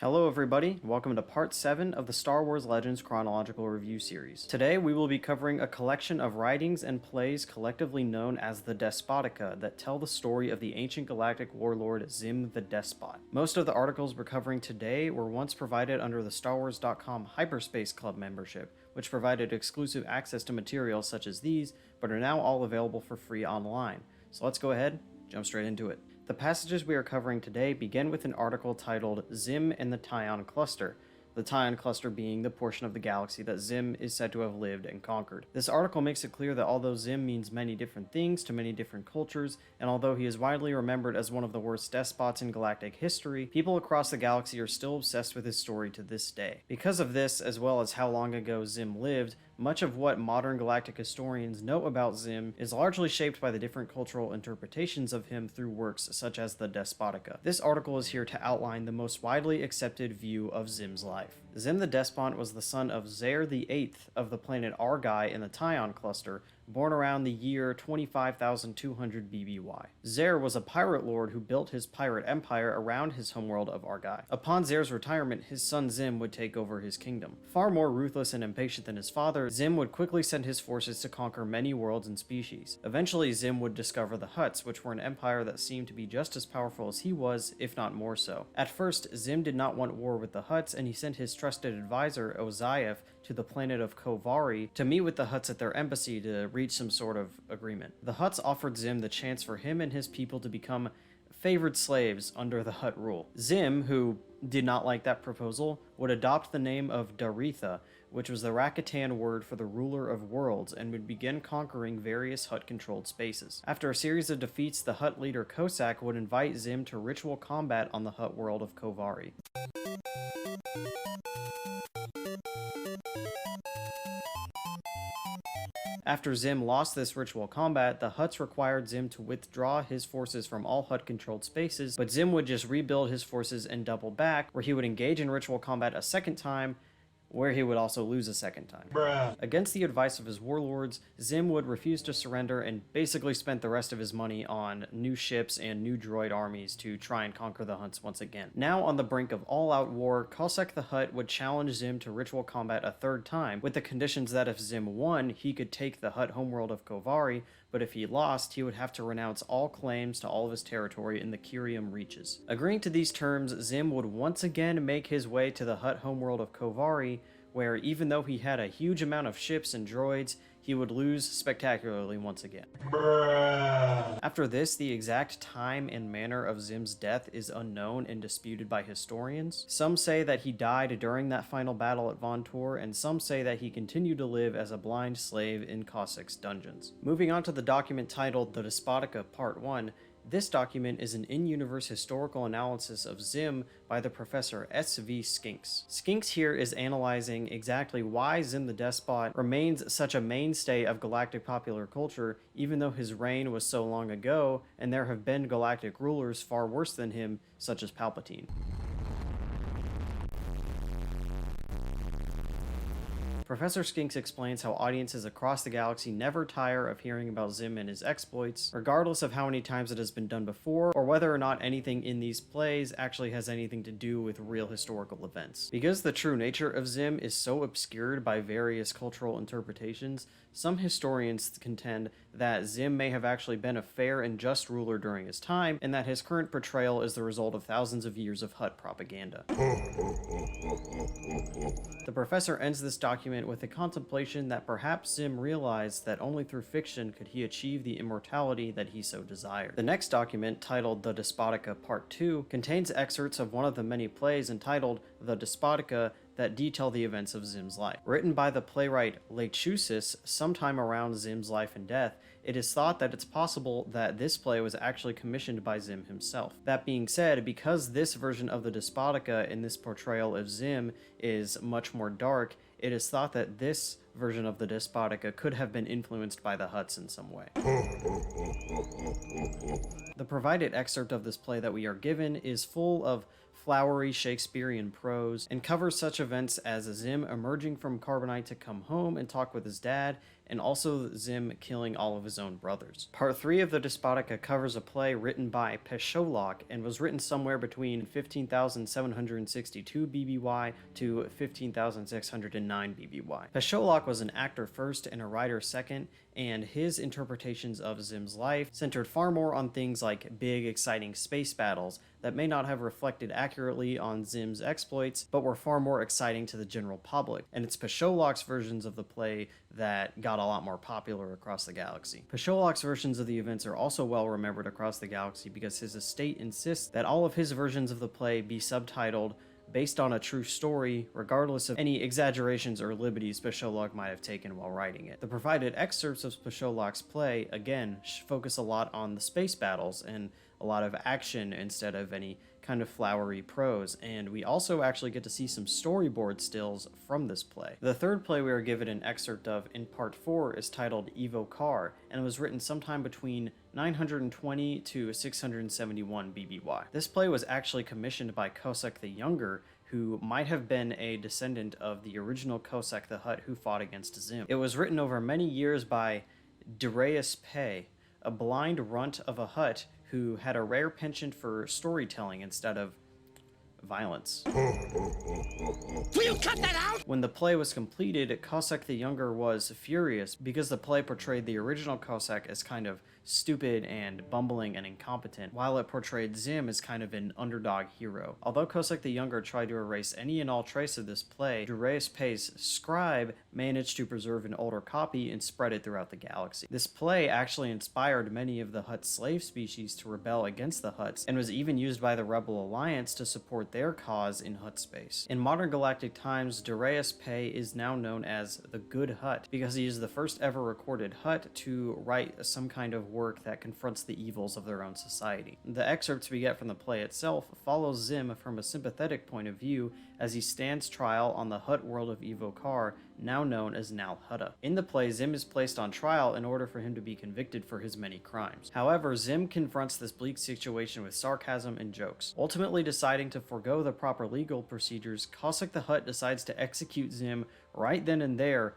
Hello everybody, welcome to part 7 of the Star Wars Legends Chronological Review Series. Today we will be covering a collection of writings and plays collectively known as the Despotica that tell the story of the ancient galactic warlord Zim the Despot. Most of the articles we're covering today were once provided under the StarWars.com Hyperspace Club membership, which provided exclusive access to materials such as these, but are now all available for free online. So let's go ahead, jump straight into it. The passages we are covering today begin with an article titled Zim and the Tion Cluster, the Tion Cluster being the portion of the galaxy that Zim is said to have lived and conquered. This article makes it clear that although Zim means many different things to many different cultures, and although he is widely remembered as one of the worst despots in galactic history, people across the galaxy are still obsessed with his story to this day. Because of this, as well as how long ago Zim lived, much of what modern galactic historians know about Zim is largely shaped by the different cultural interpretations of him through works such as the Despotica. This article is here to outline the most widely accepted view of Zim's life. Zim the Despot was the son of Zer the Eighth of the planet Argai in the Tion Cluster, born around the year 25,200 BBY. Zer was a pirate lord who built his pirate empire around his homeworld of Argai. Upon Zer's retirement, his son Zim would take over his kingdom. Far more ruthless and impatient than his father, Zim would quickly send his forces to conquer many worlds and species. Eventually, Zim would discover the Hutts, which were an empire that seemed to be just as powerful as he was, if not more so. At first, Zim did not want war with the Hutts, and he sent his trusted advisor, Oziath, to the planet of Kovari to meet with the Hutts at their embassy to reach some sort of agreement. The Hutts offered Zim the chance for him and his people to become favored slaves under the Hutt rule. Zim, who did not like that proposal, would adopt the name of Daritha, which was the Rakatan word for the ruler of worlds, and would begin conquering various Hutt-controlled spaces. After a series of defeats, the Hutt leader Kosak would invite Zim to ritual combat on the Hutt world of Kovari. After Zim lost this ritual combat, the Hutts required Zim to withdraw his forces from all Hutt-controlled spaces, but Zim would just rebuild his forces and double back, where he would engage in ritual combat a second time, where he would also lose a second time. Against the advice of his warlords, Zim would refuse to surrender and basically spent the rest of his money on new ships and new droid armies to try and conquer the Hutts once again. Now on the brink of all-out war, Kosak the Hutt would challenge Zim to ritual combat a third time, with the conditions that if Zim won, he could take the Hutt homeworld of Kovari, but if he lost, he would have to renounce all claims to all of his territory in the Kiirium reaches. Agreeing to these terms, Zim would once again make his way to the Hutt homeworld of Kovari, where even though he had a huge amount of ships and droids, he would lose spectacularly once again. After this, the exact time and manner of Zim's death is unknown and disputed by historians. Some say that he died during that final battle at Vontor, and some say that he continued to live as a blind slave in Kosak's dungeons. Moving on to the document titled The Despotica Part 1, this document is an in-universe historical analysis of Zim by the Professor S.V. Skinks. Skinks here is analyzing exactly why Zim the Despot remains such a mainstay of galactic popular culture, even though his reign was so long ago, and there have been galactic rulers far worse than him, such as Palpatine. Professor Skinks explains how audiences across the galaxy never tire of hearing about Zim and his exploits, regardless of how many times it has been done before, or whether or not anything in these plays actually has anything to do with real historical events. Because the true nature of Zim is so obscured by various cultural interpretations, some historians contend that Zim may have actually been a fair and just ruler during his time, and that his current portrayal is the result of thousands of years of Hutt propaganda. The professor ends this document with a contemplation that perhaps Zim realized that only through fiction could he achieve the immortality that he so desired. The next document, titled The Despotica Part 2, contains excerpts of one of the many plays entitled The Despotica that detail the events of Zim's life. Written by the playwright Lechusis sometime around Zim's life and death, it is thought that it's possible that this play was actually commissioned by Zim himself. That being said, because this version of the Despotica in this portrayal of Zim is much more dark, it is thought that this version of the Despotica could have been influenced by the Hutts in some way. The provided excerpt of this play that we are given is full of flowery Shakespearean prose and covers such events as Zim emerging from Carbonite to come home and talk with his dad, and also Zim killing all of his own brothers. Part 3 of the Despotica covers a play written by Pesholok and was written somewhere between 15,762 BBY to 15,609 BBY. Pesholok was an actor first and a writer second, and his interpretations of Zim's life centered far more on things like big, exciting space battles that may not have reflected accurately on Zim's exploits, but were far more exciting to the general public, and it's Pesholok's versions of the play that got a lot more popular across the galaxy. Pesholok's versions of the events are also well remembered across the galaxy because his estate insists that all of his versions of the play be subtitled based on a true story, regardless of any exaggerations or liberties Pesholok might have taken while writing it. The provided excerpts of Pesholok's play, again, focus a lot on the space battles and a lot of action instead of any kind of flowery prose, and we also actually get to see some storyboard stills from this play. The third play we are given an excerpt of in Part 4 is titled Evocar, and was written sometime between 920 to 671 BBY. This play was actually commissioned by Kosek the Younger, who might have been a descendant of the original Kosek the Hutt who fought against Zim. It was written over many years by Darius Pei, a blind runt of a Hutt who had a rare penchant for storytelling instead of violence. Will you cut that out? When the play was completed, Kosek the Younger was furious because the play portrayed the original Kosek as kind of stupid and bumbling and incompetent, while it portrayed Zim as kind of an underdog hero. Although Kosek the Younger tried to erase any and all trace of this play, Darius Pei's scribe managed to preserve an older copy and spread it throughout the galaxy. This play actually inspired many of the Hutt slave species to rebel against the Hutts, and was even used by the Rebel Alliance to support their cause in Hutt space. In modern galactic times, Darius Pei is now known as the Good Hutt, because he is the first ever recorded Hutt to write some kind of work that confronts the evils of their own society. The excerpts we get from the play itself follow Zim from a sympathetic point of view as he stands trial on the Hutt world of Evocar, now known as Nal Hutta. In the play, Zim is placed on trial in order for him to be convicted for his many crimes. However, Zim confronts this bleak situation with sarcasm and jokes. Ultimately deciding to forego the proper legal procedures, Kosek the Hutt decides to execute Zim right then and there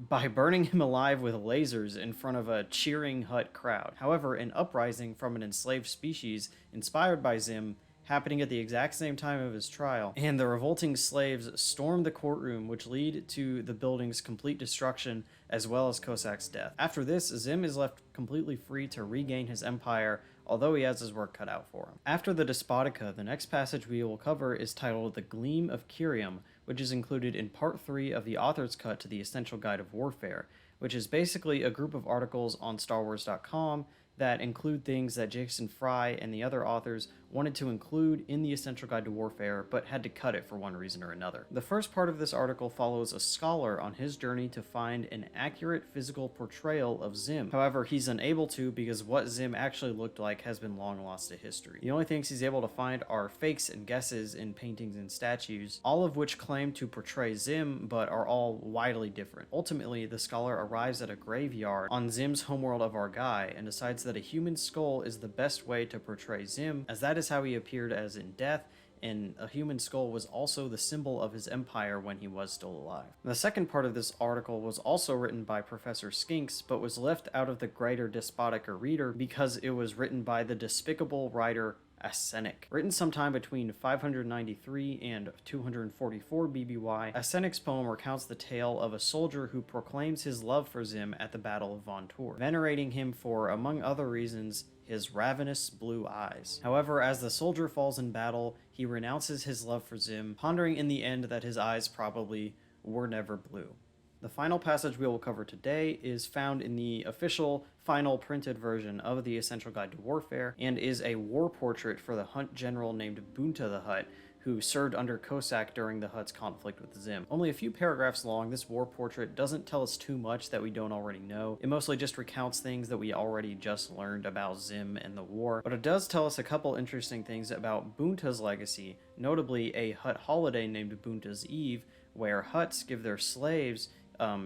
by burning him alive with lasers in front of a cheering Hutt crowd. However, an uprising from an enslaved species, inspired by Zim, happening at the exact same time of his trial, and the revolting slaves storm the courtroom, which lead to the building's complete destruction as well as Kosek's death. After this, Zim is left completely free to regain his empire, although he has his work cut out for him. After the Despotica, the next passage we will cover is titled The Gleam of Kiirium, which is included in Part 3 of the author's cut to the Essential Guide of Warfare, which is basically a group of articles on StarWars.com that include things that Jason Fry and the other authors wanted to include in the Essential Guide to Warfare, but had to cut it for one reason or another. The first part of this article follows a scholar on his journey to find an accurate physical portrayal of Zim. However, he's unable to because what Zim actually looked like has been long lost to history. The only things he's able to find are fakes and guesses in paintings and statues, all of which claim to portray Zim, but are all widely different. Ultimately, the scholar arrives at a graveyard on Zim's homeworld of Argai and decides that a human skull is the best way to portray Zim, as that is how he appeared as in death, and a human skull was also the symbol of his empire when he was still alive. The second part of this article was also written by Professor Skinks, but was left out of the greater Despotica reader because it was written by the despicable writer Arsenic. Written sometime between 593 and 244 BBY, Arsenic's poem recounts the tale of a soldier who proclaims his love for Zim at the Battle of Vontor, venerating him for, among other reasons, his ravenous blue eyes. However, as the soldier falls in battle, he renounces his love for Zim, pondering in the end that his eyes probably were never blue. The final passage we will cover today is found in the official final printed version of the Essential Guide to Warfare, and is a war portrait for the Hutt general named Boonta the Hutt, who served under Kosek during the Hutt's conflict with Zim. Only a few paragraphs long, this war portrait doesn't tell us too much that we don't already know. It mostly just recounts things that we already just learned about Zim and the war, but it does tell us a couple interesting things about Boonta's legacy, notably a Hutt holiday named Boonta's Eve, where Hutts give their slaves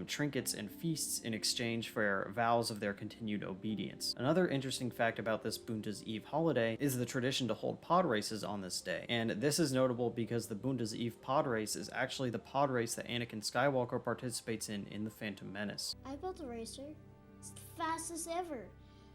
trinkets and feasts in exchange for vows of their continued obedience. Another interesting fact about this Boonta's Eve holiday is the tradition to hold pod races on this day, and this is notable because the Boonta's Eve pod race is actually the pod race that Anakin Skywalker participates in The Phantom Menace. I built a racer. It's the fastest ever.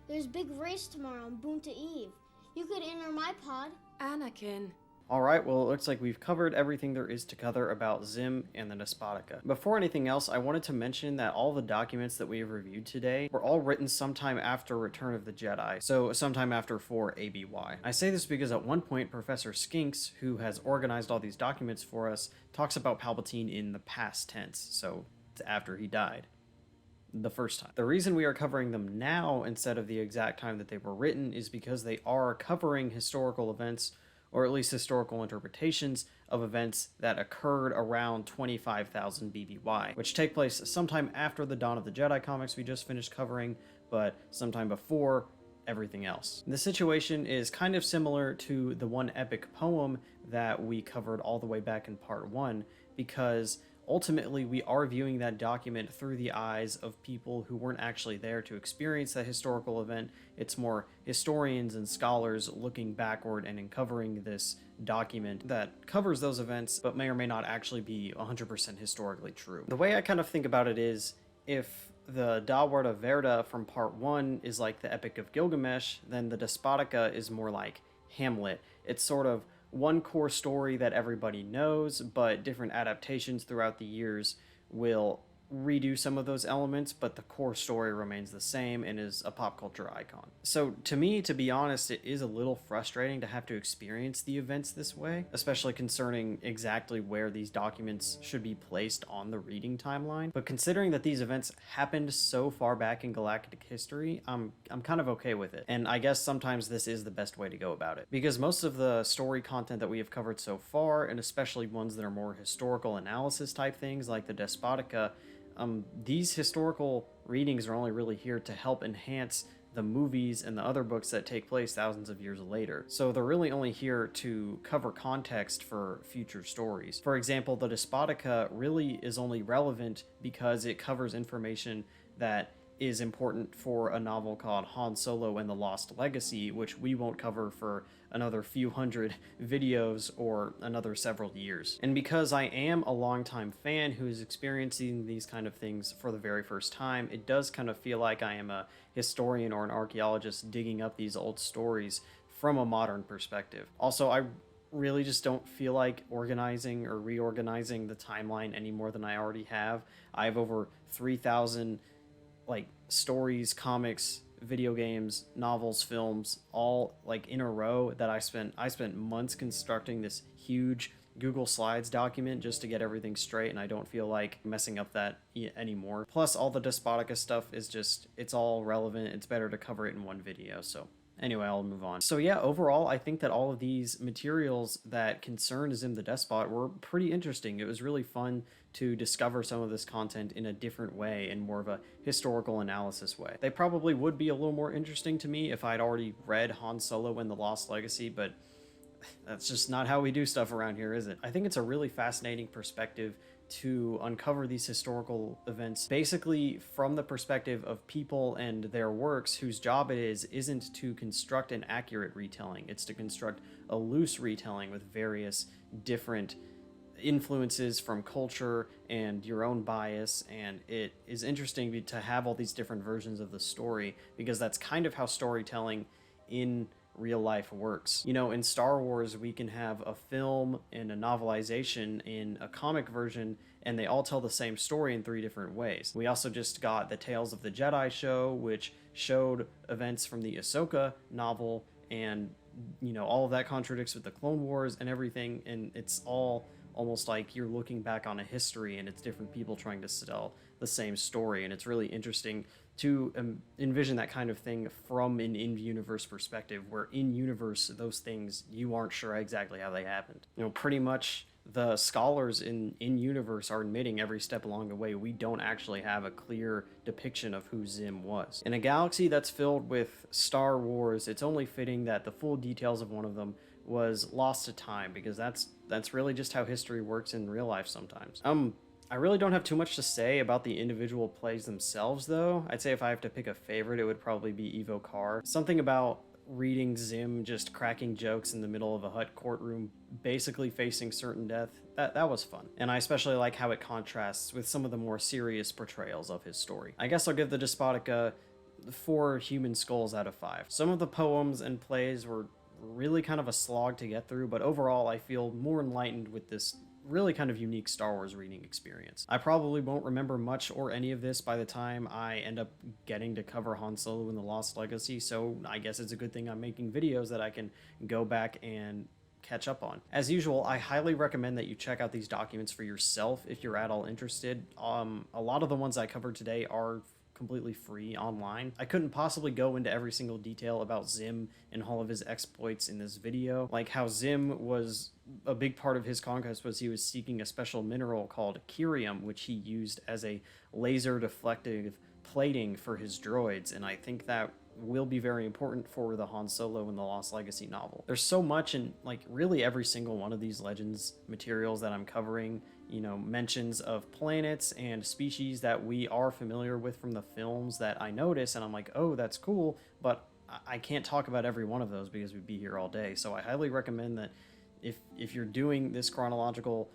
There's a big race tomorrow on Boonta Eve. You could enter my pod. Anakin. Alright, well, it looks like we've covered everything there is to cover about Zim and the Despotica. Before anything else, I wanted to mention that all the documents that we have reviewed today were all written sometime after Return of the Jedi, so sometime after 4 ABY. I say this because at one point, Professor Skinks, who has organized all these documents for us, talks about Palpatine in the past tense, so it's after he died. The first time. The reason we are covering them now instead of the exact time that they were written is because they are covering historical events, or at least historical interpretations of events that occurred around 25,000 BBY, which take place sometime after the Dawn of the Jedi comics we just finished covering, but sometime before everything else. The situation is kind of similar to the one epic poem that we covered all the way back in part 1, because ultimately we are viewing that document through the eyes of people who weren't actually there to experience that historical event. It's more historians and scholars looking backward and uncovering this document that covers those events, but may or may not actually be 100% historically true. The way I kind of think about it is, if the Dawarda Verda from part 1 is like the Epic of Gilgamesh, then the Despotica is more like Hamlet. It's sort of one core story that everybody knows, but different adaptations throughout the years will redo some of those elements, but the core story remains the same and is a pop culture icon. So to me, to be honest, it is a little frustrating to have to experience the events this way, especially concerning exactly where these documents should be placed on the reading timeline. But considering that these events happened so far back in galactic history, I'm kind of okay with it. And I guess sometimes this is the best way to go about it, because most of the story content that we have covered so far, and especially ones that are more historical analysis type things like the Despotica, these historical readings are only really here to help enhance the movies and the other books that take place thousands of years later. So they're really only here to cover context for future stories. For example, the Despotica really is only relevant because it covers information that is important for a novel called Han Solo and the Lost Legacy, which we won't cover for another few hundred videos or another several years. And because I am a longtime fan who is experiencing these kind of things for the very first time, it does kind of feel like I am a historian or an archaeologist digging up these old stories from a modern perspective. Also, I really just don't feel like organizing or reorganizing the timeline any more than I already have. I have over 3,000 stories, comics, video games, novels, films, all in a row that I spent months constructing this huge Google Slides document just to get everything straight, and I don't feel like messing up that anymore. Plus, all the Despotica stuff is just, it's all relevant. It's better to cover it in one video, so anyway, I'll move on. So yeah, overall, I think that all of these materials that concern Zim the Despot were pretty interesting. It was really fun to discover some of this content in a different way, in more of a historical analysis way. They probably would be a little more interesting to me if I'd already read Han Solo and the Lost Legacy, but that's just not how we do stuff around here, is it? I think it's a really fascinating perspective to uncover these historical events basically from the perspective of people and their works whose job it isn't to construct an accurate retelling. It's to construct a loose retelling with various different influences from culture and your own bias, and it is interesting to have all these different versions of the story, because that's kind of how storytelling in real life works. You know, in Star Wars, we can have a film and a novelization in a comic version, and they all tell the same story in 3 different ways. We also just got the Tales of the Jedi show, which showed events from the Ahsoka novel, and, you know, all of that contradicts with the Clone Wars and everything, and it's all almost like you're looking back on a history, and it's different people trying to tell the same story, and it's really interesting to envision that kind of thing from an in-universe perspective, where in-universe, those things, you aren't sure exactly how they happened. You know, pretty much the scholars in-universe are admitting every step along the way we don't actually have a clear depiction of who Zim was. In a galaxy that's filled with Star Wars, it's only fitting that the full details of one of them was lost to time, because that's really just how history works in real life sometimes. I really don't have too much to say about the individual plays themselves, though. I'd say if I have to pick a favorite, it would probably be Evocar. Something about reading Zim just cracking jokes in the middle of a Hutt courtroom, basically facing certain death, that was fun. And I especially like how it contrasts with some of the more serious portrayals of his story. I guess I'll give the Despotica 4 human skulls out of 5. Some of the poems and plays were really kind of a slog to get through, but overall I feel more enlightened with this really kind of unique Star Wars reading experience. I probably won't remember much or any of this by the time I end up getting to cover Han Solo in The Lost Legacy, so I guess it's a good thing I'm making videos that I can go back and catch up on. As usual, I highly recommend that you check out these documents for yourself if you're at all interested. A lot of the ones I covered today are completely free online. I couldn't possibly go into every single detail about Zim and all of his exploits in this video, like how Zim was a big part of his conquest was he was seeking a special mineral called Kiirium, which he used as a laser deflective plating for his droids, and I think that will be very important for the Han Solo and the Lost Legacy novel. There's so much in like really every single one of these Legends materials that I'm covering, you know, mentions of planets and species that we are familiar with from the films that I notice, and I'm like, oh, that's cool, but I can't talk about every one of those because we'd be here all day. So I highly recommend that if you're doing this chronological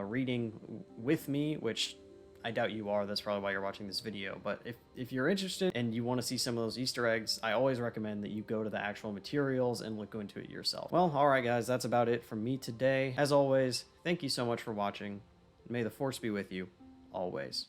reading with me, which I doubt you are, that's probably why you're watching this video, but if you're interested and you want to see some of those Easter eggs, I always recommend that you go to the actual materials and look into it yourself. Well, alright guys, that's about it from me today. As always, thank you so much for watching. May the Force be with you, always.